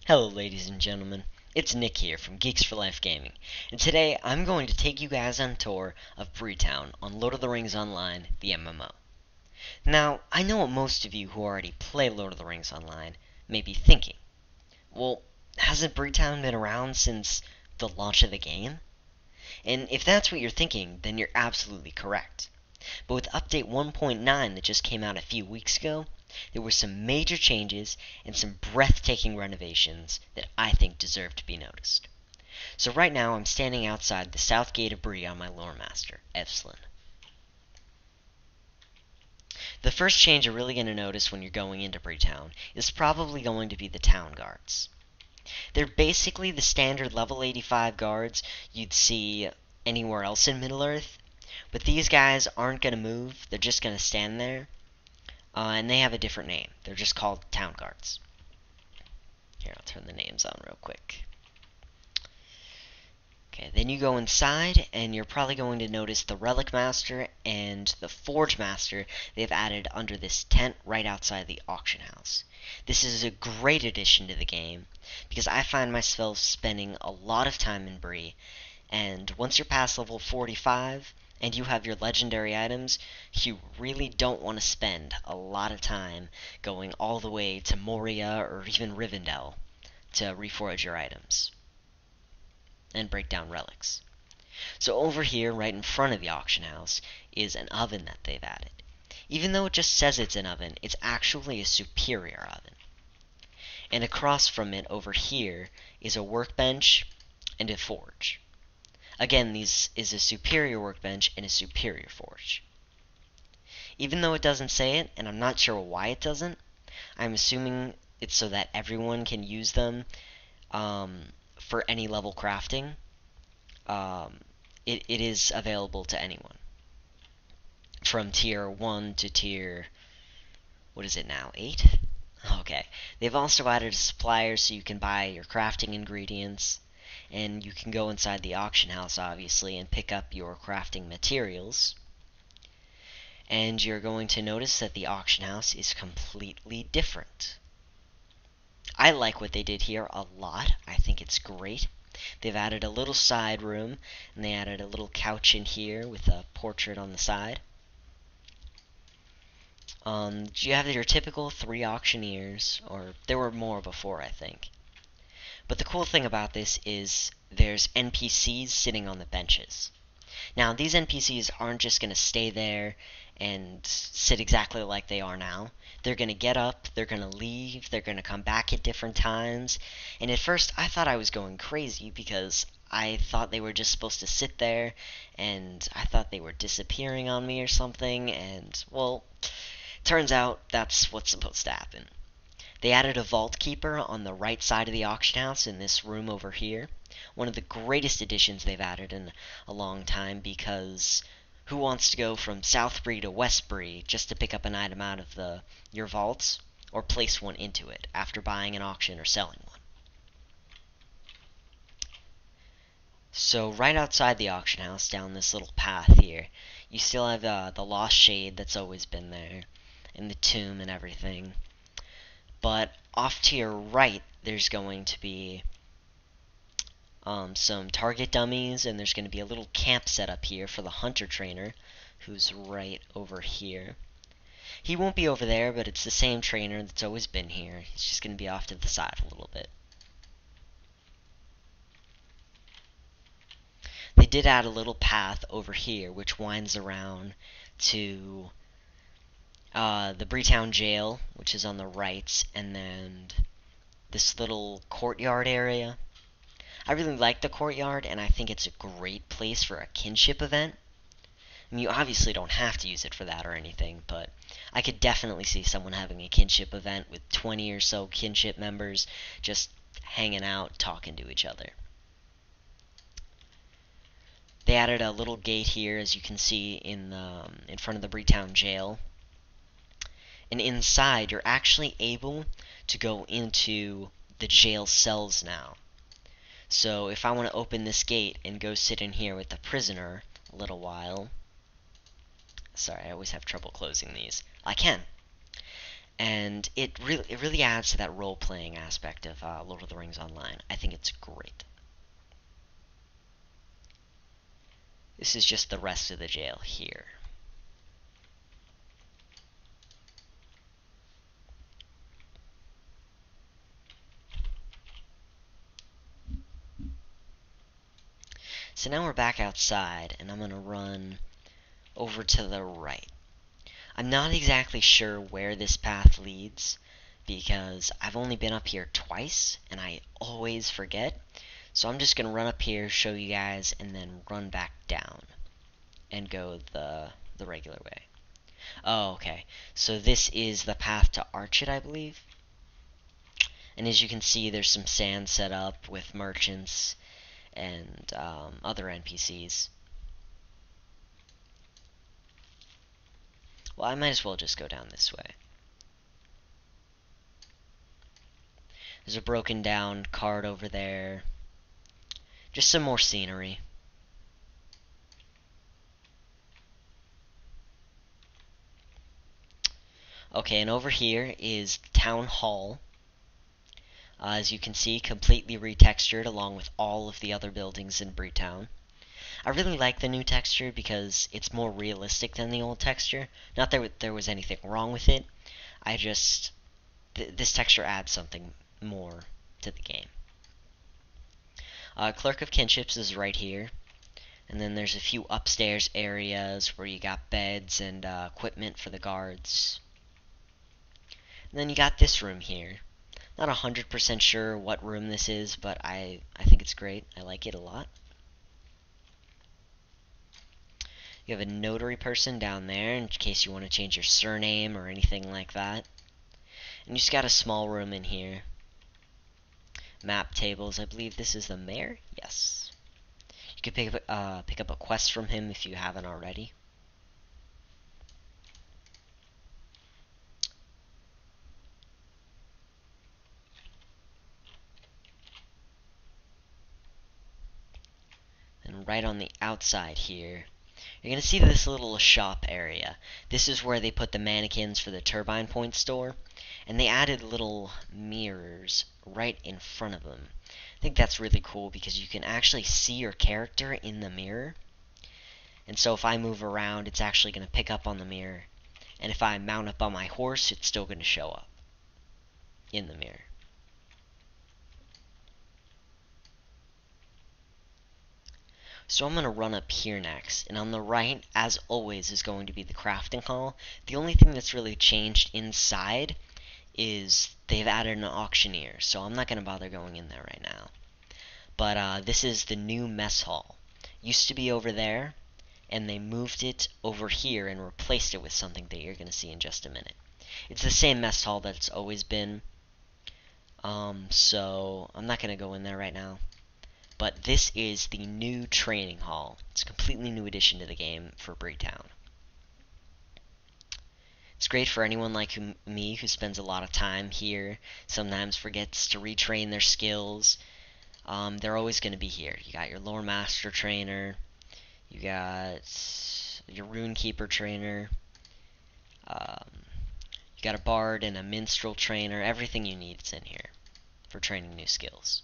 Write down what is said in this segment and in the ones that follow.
Hello ladies and gentlemen, it's Nick here from Geeks for Life Gaming, and today I'm going to take you guys on a tour of Bree on Lord of the Rings Online, the MMO. Now, I know what most of you who already play Lord of the Rings Online may be thinking. Well, hasn't Bree been around since the launch of the game? And if that's what you're thinking, then you're absolutely correct. But with Update 1.9 that just came out a few weeks ago, there were some major changes and some breathtaking renovations that I think deserve to be noticed. So right now I'm standing outside the south gate of Bree on my loremaster, Evslin. The first change you're really going to notice when you're going into Bree is probably going to be the town guards. They're basically the standard level 85 guards you'd see anywhere else in Middle-earth, but these guys aren't going to move, they're just going to stand there. And they have a different name. They're just called town guards. Here, I'll turn the names on real quick. Okay, then you go inside, and you're probably going to notice the Relic Master and the Forge Master they've added under this tent right outside the auction house. This is a great addition to the game, because I find myself spending a lot of time in Bree, and once you're past level 45, and you have your legendary items, you really don't want to spend a lot of time going all the way to Moria or even Rivendell to reforge your items and break down relics. So over here, right in front of the auction house, is an oven that they've added. Even though it just says it's an oven, it's actually a superior oven. And across from it over here is a workbench and a forge. Again, this is a superior workbench and a superior forge. Even though it doesn't say it, and I'm not sure why it doesn't, I'm assuming it's so that everyone can use them for any level crafting. It is available to anyone. From tier 1 to tier, what is it now, 8? Okay. They've also added a supplier so you can buy your crafting ingredients. And you can go inside the auction house, obviously, and pick up your crafting materials. And you're going to notice that the auction house is completely different. I like what they did here a lot. I think it's great. They've added a little side room, and they added a little couch in here with a portrait on the side. You have your typical 3 auctioneers, or there were more before, I think. But the cool thing about this is there's NPCs sitting on the benches. Now, these NPCs aren't just going to stay there and sit exactly like they are now. They're going to get up, they're going to leave, they're going to come back at different times. And at first, I thought I was going crazy because I thought they were just supposed to sit there, and I thought they were disappearing on me or something, and, well, turns out that's what's supposed to happen. They added a vault keeper on the right side of the auction house in this room over here. One of the greatest additions they've added in a long time, because who wants to go from South Bree to West Bree just to pick up an item out of your vaults or place one into it after buying an auction or selling one? So right outside the auction house, down this little path here, you still have the Lost Shade that's always been there, and the tomb and everything. But off to your right, there's going to be some target dummies, and there's going to be a little camp set up here for the hunter trainer, who's right over here. He won't be over there, but it's the same trainer that's always been here. He's just going to be off to the side a little bit. They did add a little path over here, which winds around to the Breetown Jail, which is on the right, and then this little courtyard area. I really like the courtyard, and I think it's a great place for a kinship event. I mean, you obviously don't have to use it for that or anything, but I could definitely see someone having a kinship event with 20 or so kinship members just hanging out, talking to each other. They added a little gate here, as you can see, in front of the Breetown Jail. And inside, you're actually able to go into the jail cells now. So if I want to open this gate and go sit in here with the prisoner a little while, sorry, I always have trouble closing these, I can. and it really adds to that role playing aspect of Lord of the Rings Online. I think it's great. This is just the rest of the jail here. So now we're back outside, and I'm gonna run over to the right. I'm not exactly sure where this path leads, because I've only been up here twice, and I always forget. So I'm just gonna run up here, show you guys, and then run back down, and go the regular way. Oh, okay. So this is the path to Archit, I believe. And as you can see, there's some sand set up with merchants and other NPCs. Well, I might as well just go down this way. There's a broken down cart over there. Just some more scenery. Okay, and over here is the Town Hall. As you can see, completely retextured along with all of the other buildings in Bree Town. I really like the new texture because it's more realistic than the old texture. Not that there was anything wrong with it. I just... this texture adds something more to the game. Clerk of Kinships is right here. And then there's a few upstairs areas where you got beds and equipment for the guards. And then you got this room here. Not 100% sure what room this is, but I think it's great. I like it a lot. You have a notary person down there in case you want to change your surname or anything like that. And you just got a small room in here. Map tables. I believe this is the mayor? Yes. You could pick up a quest from him if you haven't already. And right on the outside here, you're going to see this little shop area. This is where they put the mannequins for the Turbine Point store. And they added little mirrors right in front of them. I think that's really cool because you can actually see your character in the mirror. And so if I move around, it's actually going to pick up on the mirror. And if I mount up on my horse, it's still going to show up in the mirror. So I'm going to run up here next, and on the right, as always, is going to be the crafting hall. The only thing that's really changed inside is they've added an auctioneer, so I'm not going to bother going in there right now. But this is the new mess hall. Used to be over there, and they moved it over here and replaced it with something that you're going to see in just a minute. It's the same mess hall that it's always been, so I'm not going to go in there right now. But this is the new training hall. It's a completely new addition to the game for Bree Town. It's great for anyone like me who spends a lot of time here, sometimes forgets to retrain their skills. They're always going to be here. You got your loremaster trainer, you got your runekeeper trainer, you got a bard and a minstrel trainer. Everything you need is in here for training new skills.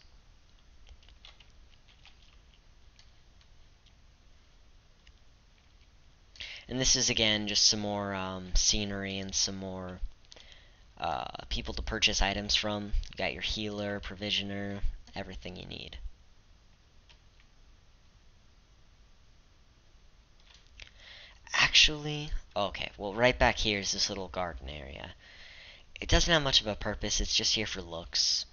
And this is, again, just some more scenery and some more people to purchase items from. You got your healer, provisioner, everything you need. Actually, okay, well, right back here is this little garden area. It doesn't have much of a purpose, it's just here for looks.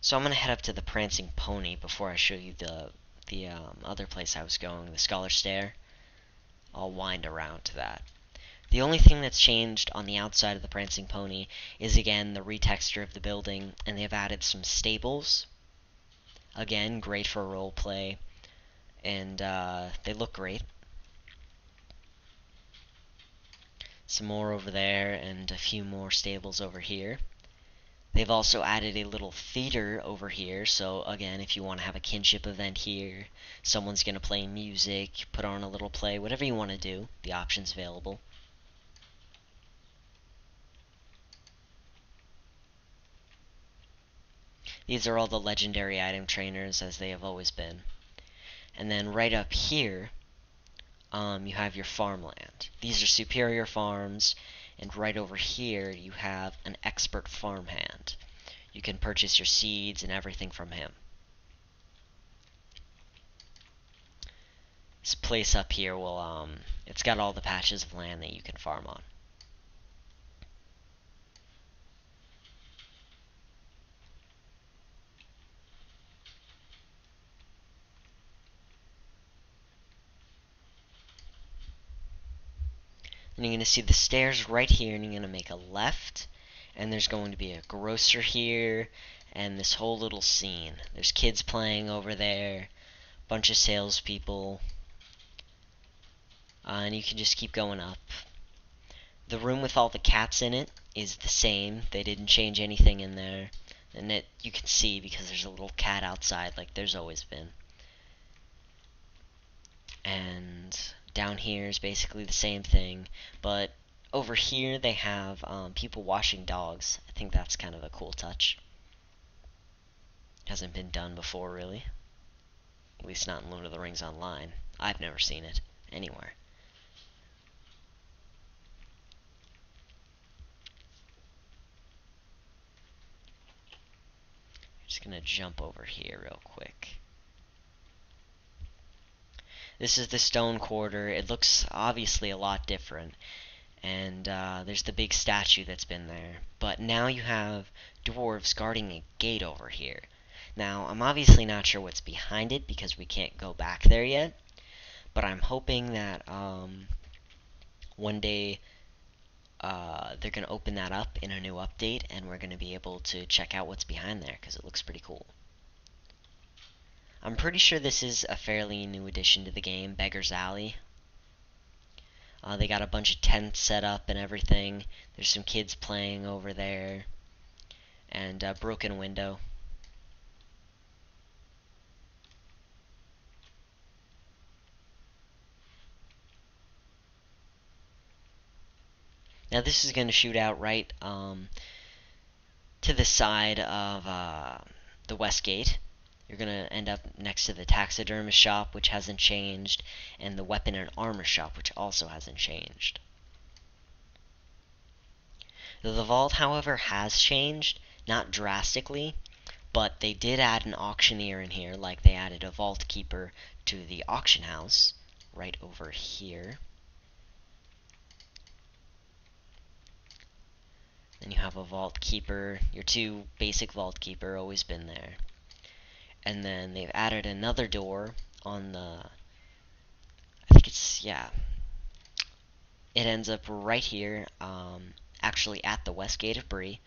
So I'm going to head up to the Prancing Pony before I show you the other place I was going, the Scholar Stair. I'll wind around to that. The only thing that's changed on the outside of the Prancing Pony is, again, the retexture of the building, and they've added some stables. Again, great for roleplay, and they look great. Some more over there, and a few more stables over here. They've also added a little theater over here, so again, if you want to have a kinship event here, someone's going to play music, put on a little play, whatever you want to do, the option's available. These are all the legendary item trainers, as they have always been. And then right up here, you have your farmland. These are superior farms, and right over here you have an expert farmhand. You can purchase your seeds and everything from him. This place up here will, it's got all the patches of land that you can farm on. And you're going to see the stairs right here, and you're going to make a left, and there's going to be a grocer here, and this whole little scene. There's kids playing over there, bunch of salespeople, and you can just keep going up. The room with all the cats in it is the same. They didn't change anything in there, and you can see because there's a little cat outside like there's always been. And down here is basically the same thing, but over here they have people washing dogs. I think that's kind of a cool touch. Hasn't been done before, really. At least not in Lord of the Rings Online. I've never seen it anywhere. Just gonna jump over here real quick. This is the stone quarter. It looks obviously a lot different. And there's the big statue that's been there. But now you have dwarves guarding a gate over here. Now, I'm obviously not sure what's behind it because we can't go back there yet. But I'm hoping that one day they're going to open that up in a new update and we're going to be able to check out what's behind there because it looks pretty cool. I'm pretty sure this is a fairly new addition to the game, Beggar's Alley. They got a bunch of tents set up and everything. There's some kids playing over there. And a broken window. Now this is going to shoot out right to the side of the west gate. You're going to end up next to the taxidermist shop, which hasn't changed, and the weapon and armor shop, which also hasn't changed. The vault, however, has changed, not drastically, but they did add an auctioneer in here, like they added a vault keeper to the auction house, right over here. Then you have a vault keeper, your two basic vault keeper, always been there. And then they've added another door on the, I think it's, yeah, it ends up right here, actually at the west gate of Bree.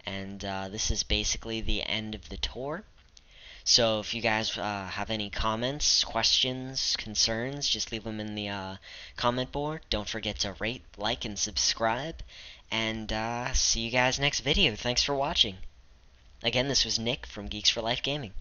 And this is basically the end of the tour. So if you guys have any comments, questions, concerns, just leave them in the comment board. Don't forget to rate, like, and subscribe. And see you guys next video. Thanks for watching. Again, this was Nick from Geeks for Life Gaming.